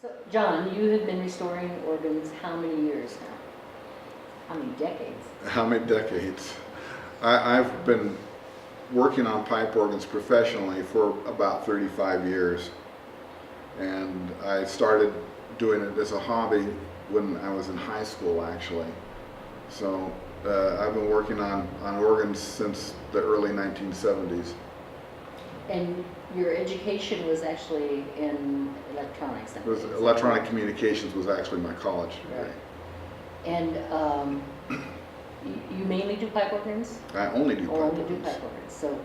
So, John, you have been restoring organs how many years now? How many decades? How many decades? I've been working on pipe organs professionally for about 35 years. And I started doing it as a hobby when I was in high school, actually. So I've been working on organs since the early 1970s. And your education was actually in electronics? It was electronic communications was actually my college degree. Right. And you mainly do pipe organs? I only do pipe organs. Only do pipe organs. So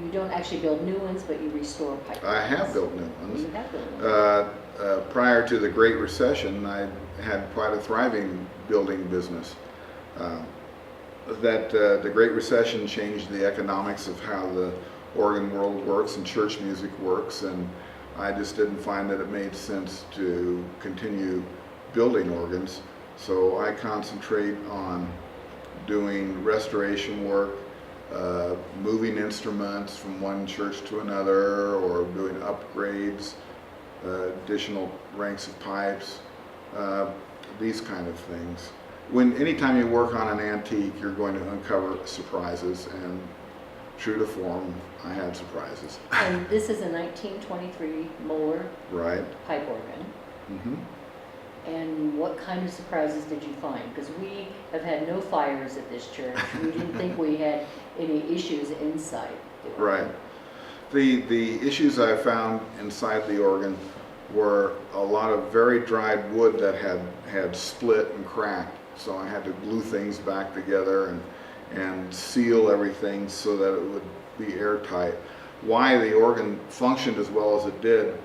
you don't actually build new ones, but you restore pipe organs. I have built new ones. You have built new ones. Prior to the Great Recession, I had quite a thriving building business. The Great Recession changed the economics of how the organ world works and church music works, and I just didn't find that it made sense to continue building organs. So I concentrate on doing restoration work, moving instruments from one church to another, or doing upgrades, additional ranks of pipes, these kind of things. Anytime you work on an antique, you're going to uncover surprises, and true to form, I had surprises. And this is a 1923 Moller Right. pipe organ. Mm-hmm. And what kind of surprises did you find? Because we have had no fires at this church. We didn't think we had any issues inside the organ. Right. The issues I found inside the organ were a lot of very dried wood that had split and cracked. So I had to glue things back together and seal everything so that it would be airtight. Why the organ functioned as well as it did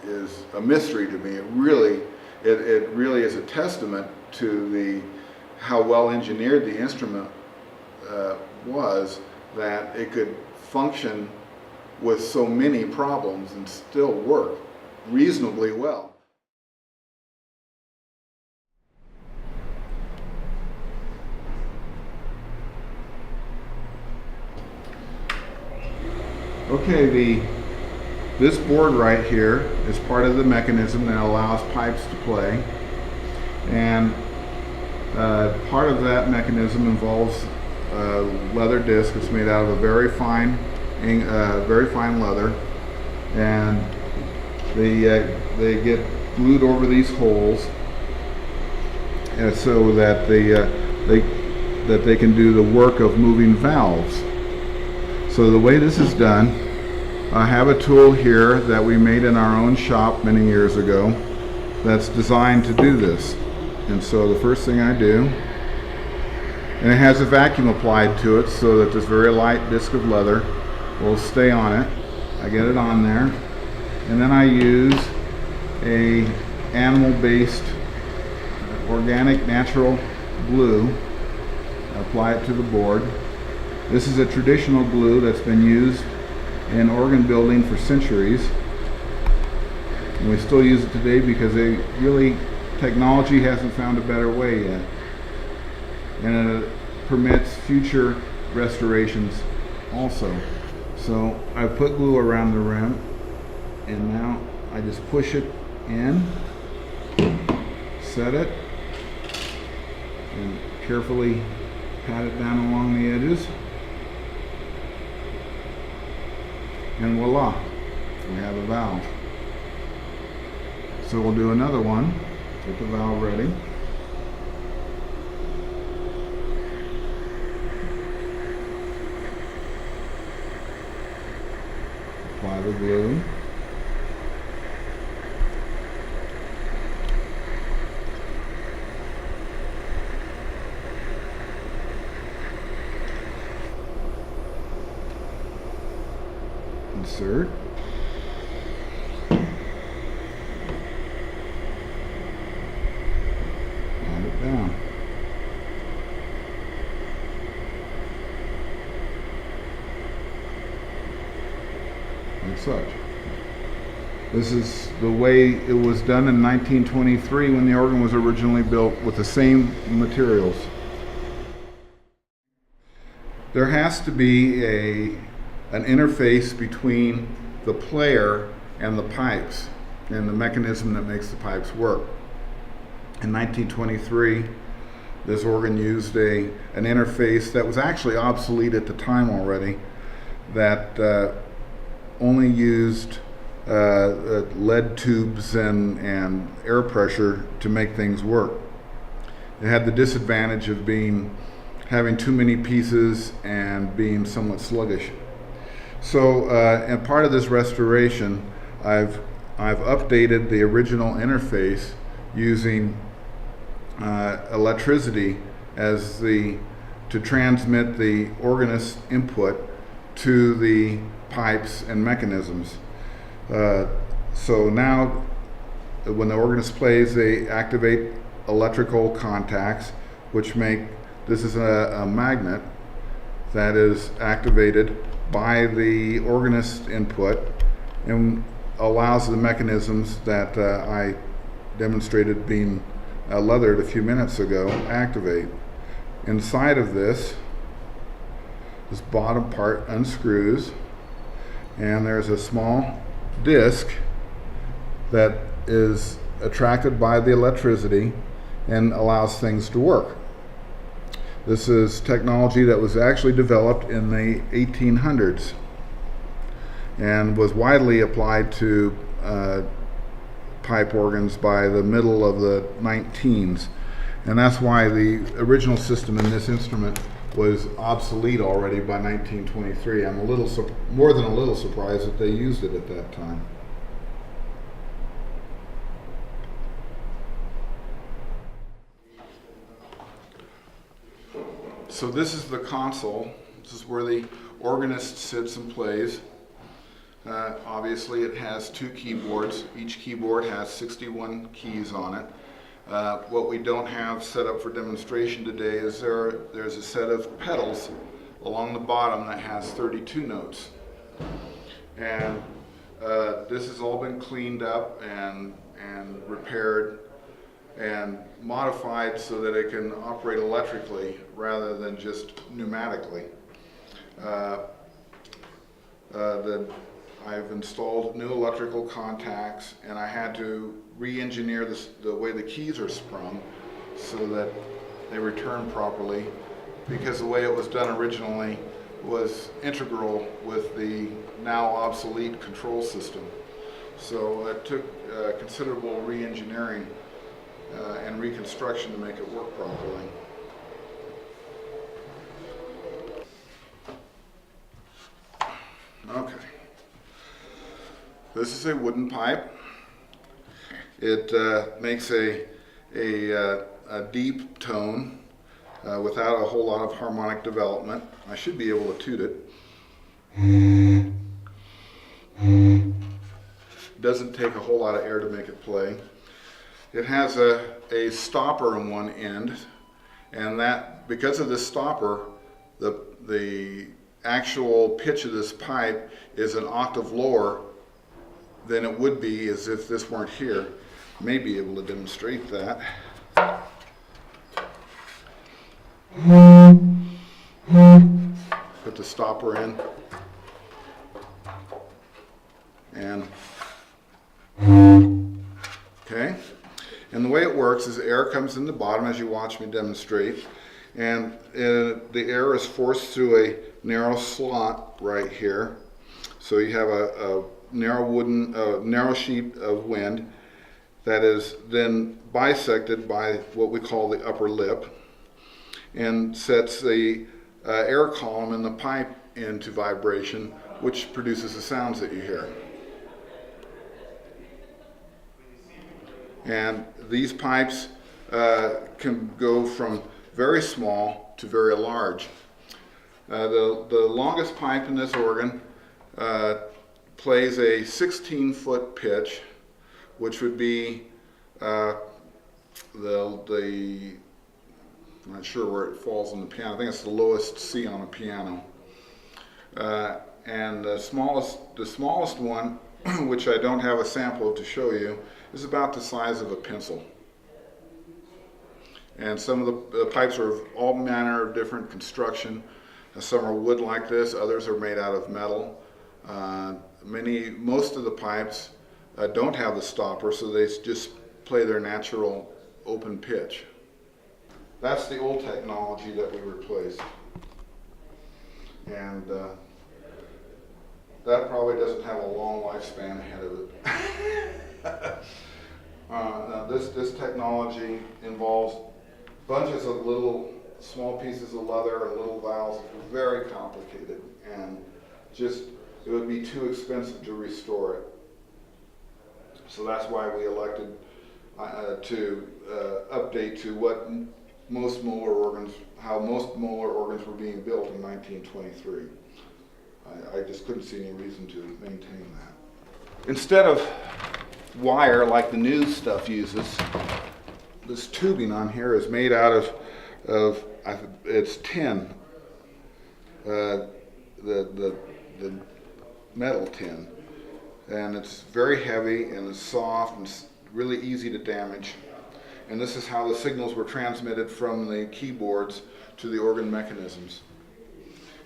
is a mystery to me. It really is a testament to how well engineered the instrument was, that it could function with so many problems and still work reasonably well. Okay, this board right here is part of the mechanism that allows pipes to play, and part of that mechanism involves a leather disc. It's made out of a very fine leather, and they get glued over these holes, and so that they can do the work of moving valves. So the way this is done, I have a tool here that we made in our own shop many years ago that's designed to do this. And so the first thing I do, and it has a vacuum applied to it so that this very light disc of leather will stay on it. I get it on there, and then I use a animal-based organic natural glue. I apply it to the board. This is a traditional glue that's been used in organ building for centuries, and we still use it today because technology hasn't found a better way yet, and it permits future restorations also. So I put glue around the rim, and now I just push it in, set it, and carefully pat it down along the edges. And voila, we have a valve. So we'll do another one, get the valve ready. Apply the glue. Insert. Pat it down. Like such. This is the way it was done in 1923 when the organ was originally built, with the same materials. There has to be an interface between the player and the pipes. and the mechanism that makes the pipes work. In 1923, this organ used an interface that was actually obsolete at the time already, that only used lead tubes and air pressure to make things work. It had the disadvantage of having too many pieces and being somewhat sluggish. So, and part of this restoration, I've updated the original interface using electricity to transmit the organist input to the pipes and mechanisms. So now, when the organist plays, they activate electrical contacts, which this is a magnet that is activated by the organist input and allows the mechanisms that I demonstrated being leathered a few minutes ago activate. Inside of this bottom part unscrews, and there's a small disc that is attracted by the electricity and allows things to work. This is technology that was actually developed in the 1800s and was widely applied to pipe organs by the middle of the 19s. And that's why the original system in this instrument was obsolete already by 1923. I'm more than a little surprised that they used it at that time. So this is the console. This is where the organist sits and plays. Obviously it has two keyboards. Each keyboard has 61 keys on it. What we don't have set up for demonstration today is there's a set of pedals along the bottom that has 32 notes. And this has all been cleaned up and repaired and modified so that it can operate electrically rather than just pneumatically. I've installed new electrical contacts, and I had to re-engineer the way the keys are sprung so that they return properly, because the way it was done originally was integral with the now obsolete control system. So it took considerable re-engineering and reconstruction to make it work properly. Okay. This is a wooden pipe. It makes a deep tone without a whole lot of harmonic development. I should be able to toot it. Doesn't take a whole lot of air to make it play. It has a stopper on one end, and that, because of this stopper, the actual pitch of this pipe is an octave lower than it would be as if this weren't here. May be able to demonstrate that. Put the stopper in, and okay. And the way it works is air comes in the bottom as you watch me demonstrate, and the air is forced through a narrow slot right here. So you have a narrow sheet of wind that is then bisected by what we call the upper lip, and sets the air column in the pipe into vibration, which produces the sounds that you hear. And these pipes can go from very small to very large. The longest pipe in this organ plays a 16-foot pitch, which would be I'm not sure where it falls on the piano. I think it's the lowest C on a piano. And the smallest one, which I don't have a sample of to show you, is about the size of a pencil. And some of the pipes are of all manner of different construction. Some are wood like this, others are made out of metal. Most of the pipes don't have the stopper, so they just play their natural open pitch. That's the old technology that we replaced. And that probably doesn't have a long lifespan ahead of it. Now this technology involves bunches of little small pieces of leather and little valves. It's very complicated, and just it would be too expensive to restore it. So that's why we elected to update to what most Moller organs, how most Moller organs were being built in 1923. I just couldn't see any reason to maintain that. Instead of wire like the new stuff uses, this tubing on here is made out of it's tin, the metal tin, and it's very heavy and it's soft and it's really easy to damage. And this is how the signals were transmitted from the keyboards to the organ mechanisms.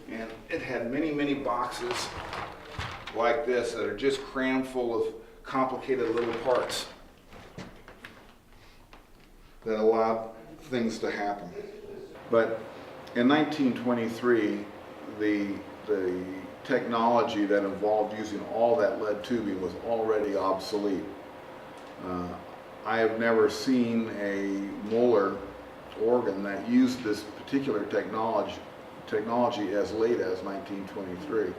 And it had many boxes like this that are just crammed full of complicated little parts that allowed things to happen. But in 1923, the technology that involved using all that lead tubing was already obsolete. I have never seen a Moller organ that used this particular technology as late as 1923.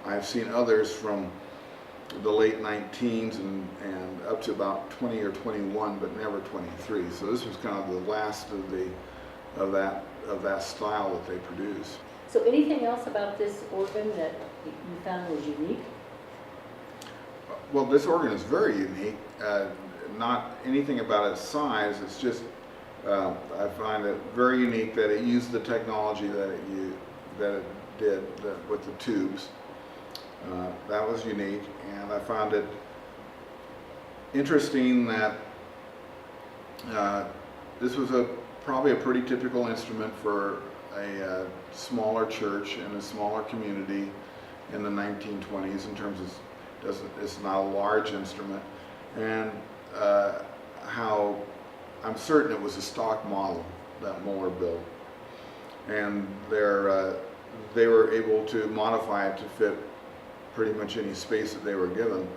I've seen others from the late 19s and up to about 20 or 21, but never 23. So this was kind of the last of that style that they produced. So anything else about this organ that you found was unique? Well, this organ is very unique. Not anything about its size. It's just I find it very unique that it used the technology that it did with the tubes. That was unique, and I found it interesting that this was probably a pretty typical instrument for a smaller church in a smaller community in the 1920s in terms of it's not a large instrument, and how I'm certain it was a stock model that Moller built, and they were able to modify it to fit pretty much any space that they were given.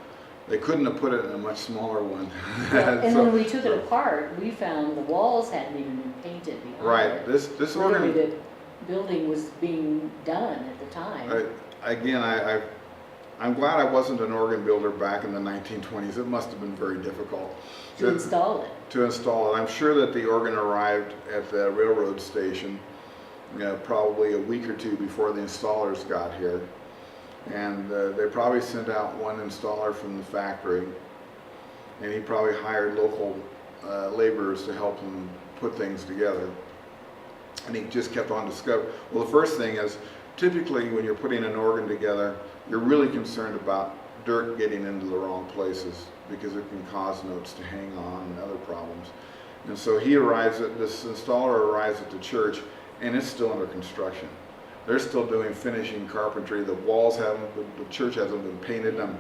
They couldn't have put it in a much smaller one. Well, and when we took it apart, we found the walls hadn't even been painted behind right. it. This Literally, organ. the building was being done at the time. I'm glad I wasn't an organ builder back in the 1920s. It must have been very difficult to install it. To install it. I'm sure that the organ arrived at the railroad station probably a week or two before the installers got here. And they probably sent out one installer from the factory, and he probably hired local laborers to help him put things together. And he just kept on discovering. Well, the first thing is, typically when you're putting an organ together, you're really concerned about dirt getting into the wrong places, because it can cause notes to hang on and other problems. And so this installer arrives at the church, and it's still under construction. They're still doing finishing carpentry. The church hasn't been painted. I'm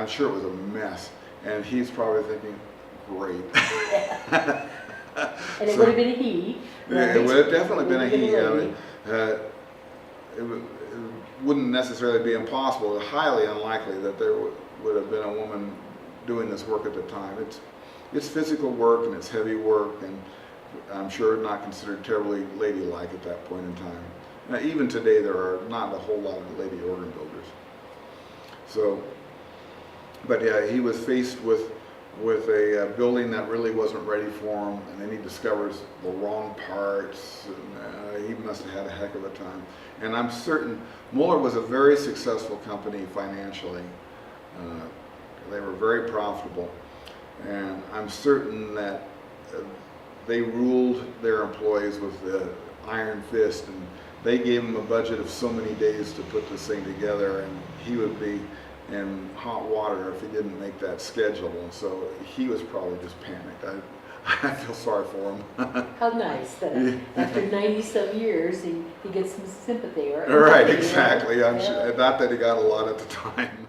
sure it was a mess. And he's probably thinking, great. And it would have been a he. Right? It would have definitely been a he. It wouldn't necessarily be impossible. It's highly unlikely that there would have been a woman doing this work at the time. It's physical work and it's heavy work, and I'm sure not considered terribly ladylike at that point in time. Now, even today, there are not a whole lot of lady organ builders. So, but yeah, he was faced with a building that really wasn't ready for him, and then he discovers the wrong parts, and he must have had a heck of a time. And I'm certain Moller was a very successful company financially. They were very profitable, and I'm certain that they ruled their employees with the iron fist, and they gave him a budget of so many days to put this thing together, and he would be in hot water if he didn't make that schedule. And so he was probably just panicked. I feel sorry for him. How nice that after 90-some years he gets some sympathy, or right, exactly. I'm sure, not that he got a lot at the time.